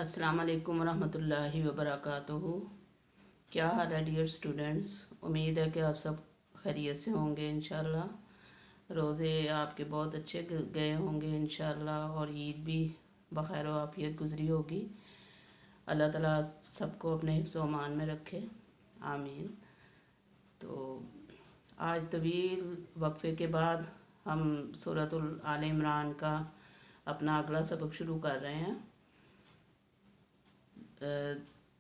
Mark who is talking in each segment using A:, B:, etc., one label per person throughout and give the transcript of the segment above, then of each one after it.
A: अस्सलाम वालेकुम रहमतुल्लाहि व बरकातुहू। क्या हाल है डियर स्टूडेंट्स। उम्मीद है कि आप सब खैरियत से होंगे इंशाल्लाह। रोज़े आपके बहुत अच्छे गए होंगे इंशाल्लाह और ईद भी बखैर व आफियत गुजरी होगी। अल्लाह ताला सबको अपने हिफ्ज़ व अमान में रखे, आमीन। तो आज तवील वक्फ़े के बाद हम सूरतुल आल इमरान का अपना अगला सबक शुरू कर रहे हैं।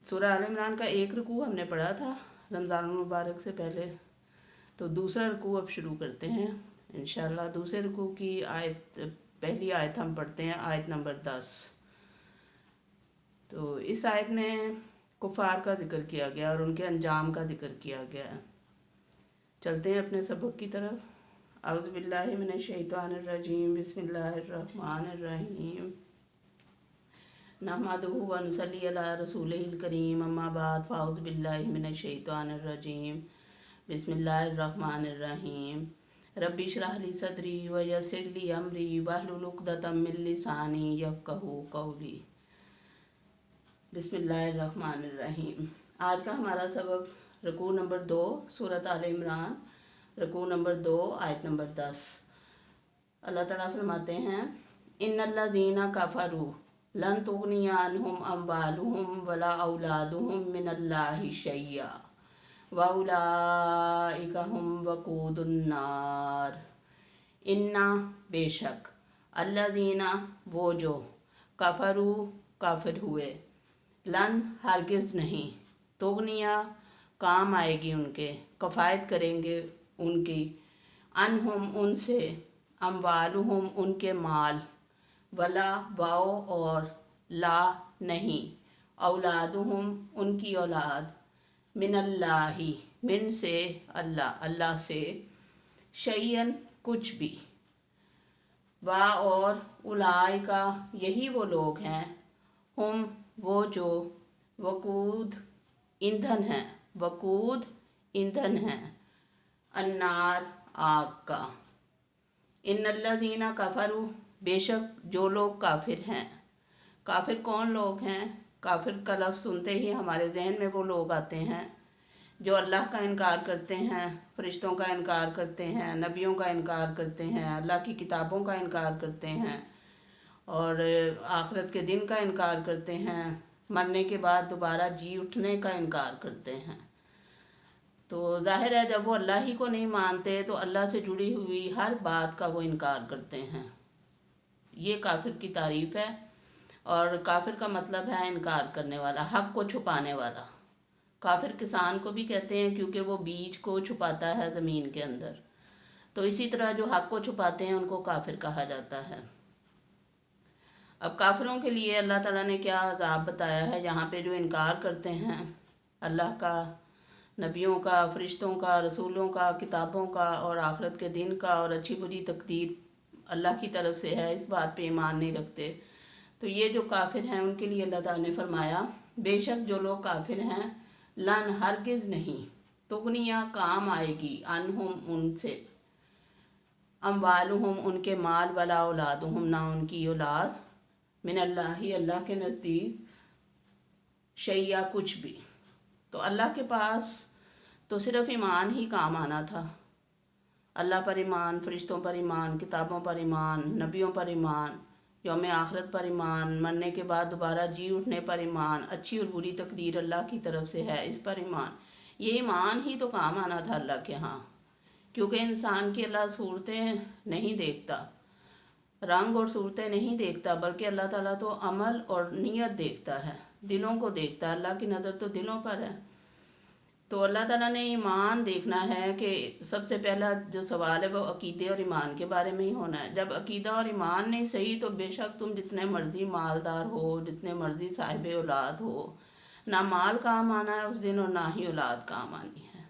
A: सूरह आल इमरान का एक रुकू हमने पढ़ा था रमज़ान मुबारक से पहले, तो दूसरा रुकू अब शुरू करते हैं इंशाल्लाह। दूसरे रुकू की पहली आयत हम पढ़ते हैं, आयत नंबर 10। तो इस आयत में कुफार का जिक्र किया गया और उनके अंजाम का जिक्र किया गया है। चलते हैं अपने सबक की तरफ। औज़ु बिल्लाहि मिनश शैतानिर रजीम, बिस्मिल्लाहिर रहमानिर रहीम। नहमदुहु व नुसल्ली अला रसूलिहिल करीम, अम्मा बाद, फ़अऊज़ु बिल्लाहि मिनश शैतानिर रजीम, बिस्मिल्लाहिर रहमानिर रहीम। रब्बि इश्रह ली सदरी व यस्सिर ली अमरी वहलुल उक़दतम मिन लिसानी यफ़क़हू क़ौली। बिस्मिल्लाहिर रहमानिर रहीम। आज का हमारा सबक रुकू नंबर 2 सूरत आल इमरान, रुकू नंबर 2 आयत नंबर 10। अल्लाह ताला फरमाते हैं, इन्नल्लज़ीना कफ़रू लन तुग़निया अन्हुम अम्वालुहुम वला औलादुहुम मिनल्लाहि शैया व उलाइका हुम वक़ूदुन नार। इन्ना बेशक, अल्लज़ीना वो जो, कफ़रू काफिर हुए, लन हरगिज़ नहीं, तुग़निया काम आएगी उनके, कफ़ायत करेंगे उनकी, अनहुम उनसे, अम्वालुहुम उनके माल, वला वाओ और ला नहीं, औलादुहुम उनकी औलाद, मिनल्लाहि मिन से अल्लाह अल्लाह से, शैयन कुछ भी, वा और उलाइका यही वो लोग हैं, हम वो जो, वकूद ईंधन हैं, वकूद ईंधन हैं, अन्नार आग का। इन्नल्लज़ीना कफ़रू बेशक जो लोग काफिर हैं। काफिर कौन लोग हैं? काफिर का लफ्ज़ सुनते ही हमारे जहन में वो लोग आते हैं जो अल्लाह का इनकार करते हैं, फरिश्तों का इनकार करते हैं, नबियों का इनकार करते हैं, अल्लाह की किताबों का इनकार करते हैं और आखिरत के दिन का इनकार करते हैं, मरने के बाद दोबारा जी उठने का इनकार करते हैं। तो जाहिर है जब वो अल्लाह ही को नहीं मानते तो अल्लाह से जुड़ी हुई हर बात का वो इनकार करते हैं। ये काफिर की तारीफ़ है और काफिर का मतलब है इनकार करने वाला, हक को छुपाने वाला। काफिर किसान को भी कहते हैं क्योंकि वो बीज को छुपाता है ज़मीन के अंदर। तो इसी तरह जो हक को छुपाते हैं उनको काफिर कहा जाता है। अब काफिरों के लिए अल्लाह ताला ने क्या अज़ाब बताया है, यहाँ पे जो इनकार करते हैं अल्लाह का, नबियों का, फरिश्तों का, रसूलों का, किताबों का और आखिरत के दिन का और अच्छी बुरी तकदीर अल्लाह की तरफ से है, इस बात पे ईमान नहीं रखते। तो ये जो काफिर हैं उनके लिए अल्लाह ताला ने फरमाया, बेशक जो लोग काफिर हैं, लन हरगिज़ नहीं, तुग़निया काम आएगी, अनहुम उनसे, अम्वालुहुम उनके माल, वला औलादुहुम ना उनकी औलाद, मिनल्लाहि अल्लाह के नज़दीक, शैया कुछ भी। तो अल्लाह के पास तो सिर्फ ईमान ही काम आना था। अल्लाह पर ईमान, फरिश्तों पर ईमान, किताबों पर ईमान, नबियों पर ईमान, यौम आखिरत पर ईमान, मरने के बाद दोबारा जी उठने पर ईमान, अच्छी और बुरी तकदीर अल्लाह की तरफ से है, इस पर ईमान। ये ईमान ही तो काम आना था अल्लाह के यहाँ, क्योंकि इंसान की अल्लाह सूरतें नहीं देखता, रंग और सूरतें नहीं देखता, बल्कि अल्लाह ताला तो अमल और नीयत देखता है, दिलों को देखता है। अल्लाह की नज़र तो दिलों पर है। तो अल्लाह ताला ने ईमान देखना है कि सबसे पहला जो सवाल है वो अकीदे और ईमान के बारे में ही होना है। जब अकीदा और ईमान नहीं सही तो बेशक तुम जितने मर्जी मालदार हो, जितने मर्जी साहिब औलाद हो, ना माल काम आना है उस दिन और ना ही औलाद काम आनी है।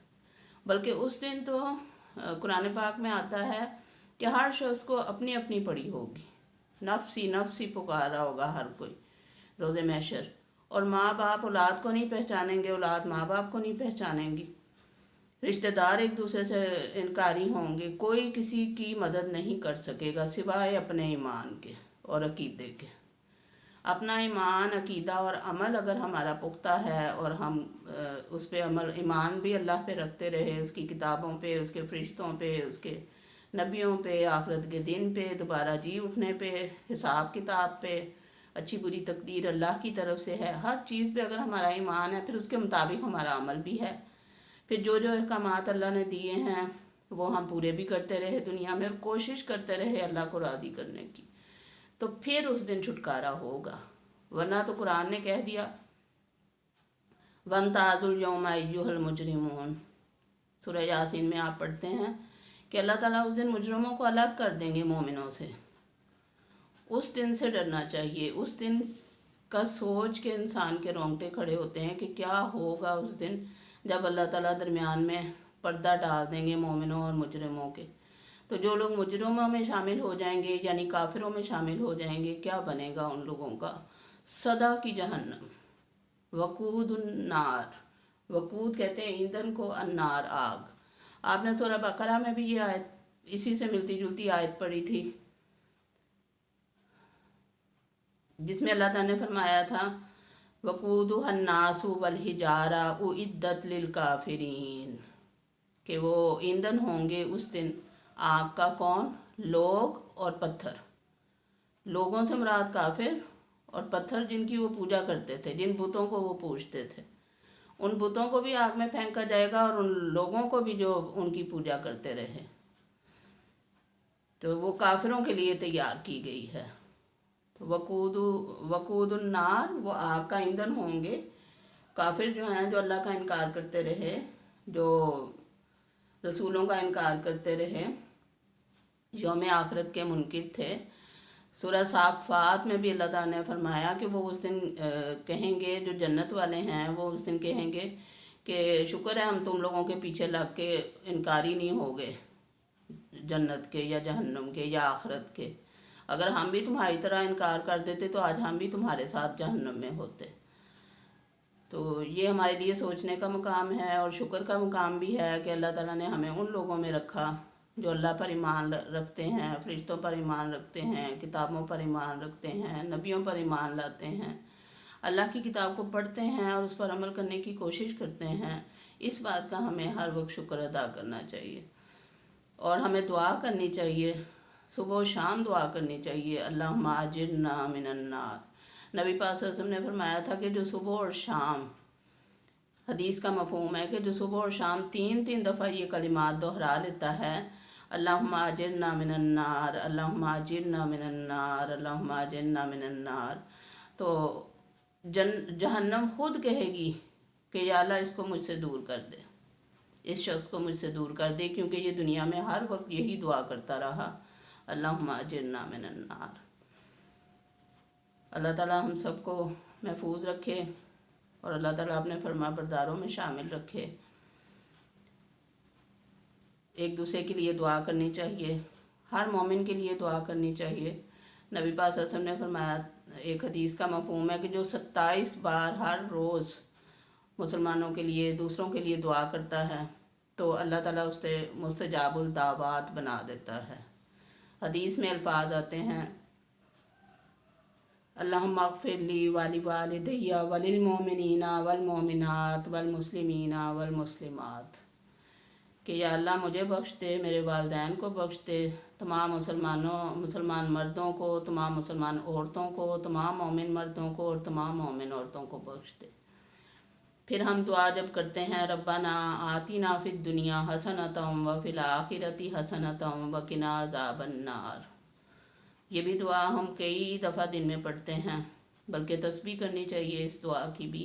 A: बल्कि उस दिन तो कुरान पाक में आता है कि हर शख्स को अपनी अपनी पड़ी होगी, नफ्सी नफ्सी पुकारा होगा हर कोई रोज़े महशर। और माँ बाप औलाद को नहीं पहचानेंगे, औलाद माँ बाप को नहीं पहचानेंगी, रिश्तेदार एक दूसरे से इनकारी होंगे, कोई किसी की मदद नहीं कर सकेगा सिवाय अपने ईमान के और अकीदे के। अपना ईमान, अकीदा और अमल अगर हमारा पुख्ता है और हम उस पे अमल, ईमान भी अल्लाह पे रखते रहे, उसकी किताबों पे, उसके फरिश्तों पे, उसके नबियों पे, आखिरत के दिन पे, दोबारा जी उठने पे, हिसाब किताब पे, अच्छी बुरी तकदीर अल्लाह की तरफ से है, हर चीज़ पे अगर हमारा ईमान है, फिर उसके मुताबिक हमारा अमल भी है, फिर जो जो अहकामात अल्लाह ने दिए हैं वो हम पूरे भी करते रहे दुनिया में, और कोशिश करते रहे अल्लाह को राज़ी करने की, तो फिर उस दिन छुटकारा होगा। वरना तो कुरान ने कह दिया, वमताजुल यौमा अय्युहल मुजरिमून, सूरह यासीन में आप पढ़ते हैं कि अल्लाह ताला उस दिन मुजरिमों को अलग कर देंगे मोमिनों से। उस दिन से डरना चाहिए। उस दिन का सोच के इंसान के रोंगटे खड़े होते हैं कि क्या होगा उस दिन जब अल्लाह ताला दरमियान में पर्दा डाल देंगे मोमिनों और मुजरिमों के। तो जो लोग मुजरिमों में शामिल हो जाएंगे, यानी काफिरों में शामिल हो जाएंगे, क्या बनेगा उन लोगों का? सदा की जहन्नम, वकूद नार, वकूद कहते हैं ईंधन को, अन्नार आग। आपने सूरह बकरा में भी ये आयत, इसी से मिलती जुलती आयत पढ़ी थी, जिसमें अल्लाह ताला ने फरमाया था, वकूदु हन्नासु वल हिजारा उइद्दत लिल काफिरीन, कि वो ईंधन होंगे उस दिन आग का। कौन? लोग और पत्थर। लोगों से मुराद काफिर, और पत्थर जिनकी वो पूजा करते थे, जिन बुतों को वो पूजते थे, उन बुतों को भी आग में फेंका जाएगा, और उन लोगों को भी जो उनकी पूजा करते रहे। तो वो काफिरों के लिए तैयार की गई है। तो वकूदुन नार, वो आग का ईंधन होंगे। काफिर जो हैं, जो अल्लाह का इनकार करते रहे, जो रसूलों का इनकार करते रहे, यौम आखिरत के मुनकिर थे। सूरह साफ़ात में भी अल्लाह ताला ने फरमाया कि वो उस दिन कहेंगे, जो जन्नत वाले हैं वो उस दिन कहेंगे कि शुक्र है हम तुम लोगों के पीछे लग के इनकारी नहीं हो गए जन्नत के या जहन्नम के या आखिरत के। अगर हम भी तुम्हारी तरह इनकार कर देते तो आज हम भी तुम्हारे साथ जहन्नम में होते। तो ये हमारे लिए सोचने का मुकाम है और शुक्र का मुकाम भी है कि अल्लाह ताला ने हमें उन लोगों में रखा जो अल्लाह पर ईमान रखते हैं, फरिश्तों पर ईमान रखते हैं, किताबों पर ईमान रखते हैं, नबियों पर ईमान लाते हैं, अल्लाह की किताब को पढ़ते हैं और उस पर अमल करने की कोशिश करते हैं। इस बात का हमें हर वक्त शुक्र अदा करना चाहिए और हमें दुआ करनी चाहिए, सुबह और शाम दुआ करनी चाहिए, अल्लाहुम्मा अजिरना मिनन नार। नबी पाक सल्लल्लाहु अलैहि वसल्लम ने फरमाया था कि जो सुबह और शाम, हदीस का मफ़हूम है कि जो सुबह और शाम 3-3 दफ़ा ये कलिमात दोहरा लेता है, अल्लाहुम्मा अजिरना मिनन नार, अल्लाहुम्मा अजिरना मिनन नार, अल्लाहुम्मा अजिरना मिनन नार, तो जहन्नम खुद कहेगी कि या अल्लाह इसको मुझसे दूर कर दे, इस शख्स को मुझसे दूर कर दे, क्योंकि ये दुनिया में हर वक्त यही दुआ करता रहा, अल्लाहुम्मा अजिरना मिनन नार। अल्लाह ताला हम सबको महफूज रखे और अल्लाह ताला अपने फरमा बरदारों में शामिल रखे। एक दूसरे के लिए दुआ करनी चाहिए, हर मोमिन के लिए दुआ करनी चाहिए। नबी पाक सल्लल्लाहु अलैहि वसल्लम ने फरमाया, एक हदीस का मफ़हूम है कि जो 27 बार हर रोज़ मुसलमानों के लिए, दूसरों के लिए दुआ करता है तो अल्लाह ताला उससे मुस्तजाबुल दावात बना देता है। हदीस में अल्फाज आते हैं, अल्लाहुम्मा अग़फ़िरली वाली वालिदैया वलिल मोमिनीना वल मोमिनात वल मुस्लिमीना वल मुस्लिमात, कि या अल्लाह मुझे बख्श दे, मेरे वालिदैन को बख्श दे, तमाम मुसलमान मर्दों को, तमाम मुसलमान औरतों को, तमाम मोमिन मर्दों को और तमाम मोमिन औरतों को बख्श दे। फिर हम दुआ जब करते हैं, रब्बना आतिना फिद दुनिया हसनतम व फिल आखिरति हसनतम व किना अज़ाबन नार, ये भी दुआ हम कई दफ़ा दिन में पढ़ते हैं, बल्कि तस्बीह करनी चाहिए इस दुआ की भी।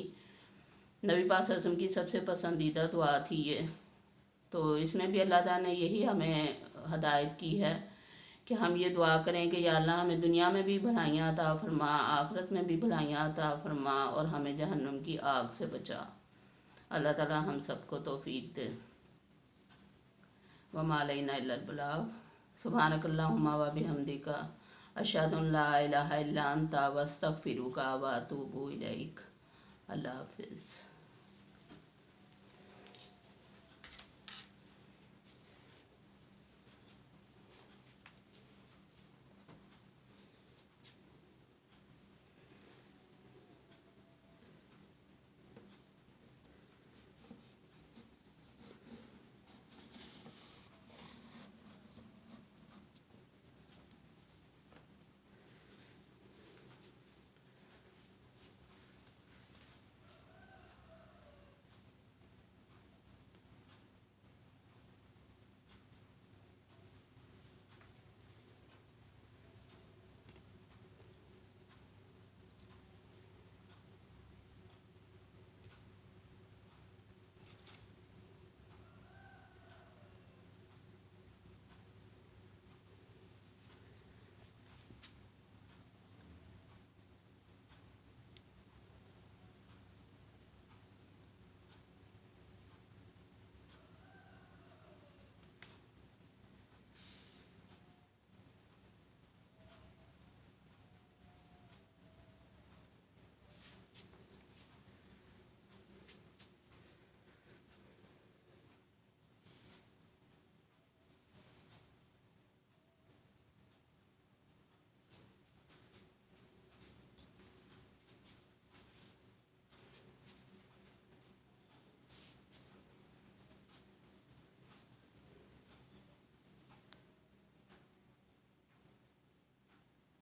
A: नबी पाक सल्लल्लाहु अलैहि वसल्लम की सबसे पसंदीदा दुआ थी ये। तो इसमें भी अल्लाह ताला ने यही हमें हदायत की है कि हम ये दुआ करें कि या अल्लाह हमें दुनिया में भी भलाइयाँ अता फरमा, आखिरत में भी भलाइयाँ अता फरमा और हमें जहन्नम की आग से बचा। अल्लाह ताला हम सबको तौफीक दे। वमा अलैना इल्लल बलाग। सुब्हानकल्लाहुम्मा व बिहम्दिका अशहदु अन ला इलाहा इल्ला अंता वस्तगफिरुका व अतूबु इलैक। अल्लाह हाफिज़।